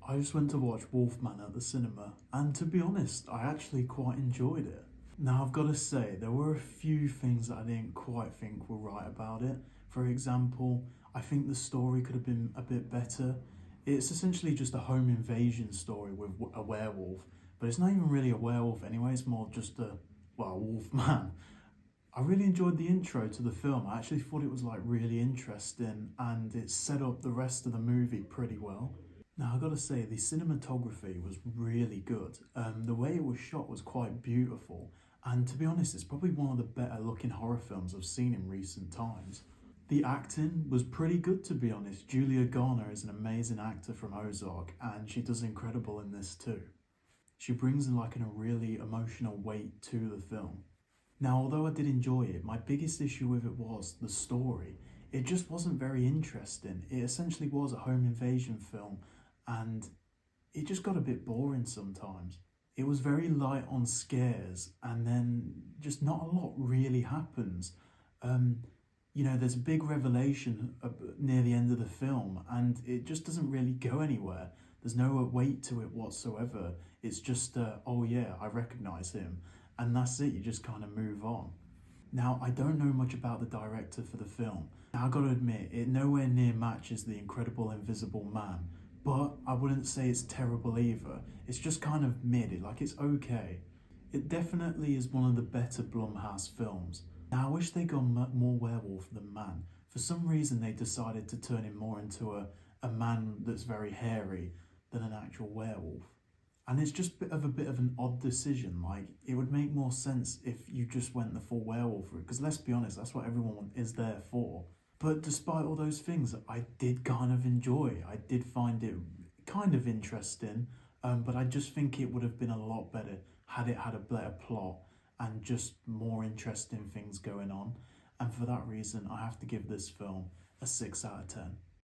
I just went to watch Wolfman at the cinema, and to be honest, I actually quite enjoyed it. Now, I've got to say, there were a few things that I didn't quite think were right about it. For example, I think the story could have been a bit better. It's essentially just a home invasion story with a werewolf, but it's not even really a werewolf anyway, it's more just a wolf man. I really enjoyed the intro to the film. I actually thought it was like really interesting and it set up the rest of the movie pretty well. Now, I gotta say, the cinematography was really good. The way it was shot was quite beautiful, and to be honest, it's probably one of the better looking horror films I've seen in recent times. The acting was pretty good, to be honest. Julia Garner is an amazing actor from Ozark, and she does incredible in this too. She brings like a really emotional weight to the film. Now, although I did enjoy it, my biggest issue with it was the story. It just wasn't very interesting. It essentially was a home invasion film, and it just got a bit boring sometimes. It was very light on scares, and then just not a lot really happens. Um, there's a big revelation near the end of the film, and it just doesn't really go anywhere. There's no weight to it whatsoever. It's just, oh yeah, I recognise him, and that's it. You just kind of move on. Now, I don't know much about the director for the film. Now, I gotta admit, it nowhere near matches The Incredible Invisible Man, but I wouldn't say it's terrible either. It's just kind of mid, it's okay. It definitely is one of the better Blumhouse films. Now, I wish they'd gone more werewolf than man. For some reason, they decided to turn him more into a man that's very hairy than an actual werewolf. And it's just a bit of an odd decision. Like, it would make more sense if you just went the full werewolf route, because let's be honest, that's what everyone is there for. But despite all those things, I did kind of enjoy. I did find it kind of interesting, but I just think it would have been a lot better had it had a better plot and just more interesting things going on. And for that reason, I have to give this film a 6 out of 10.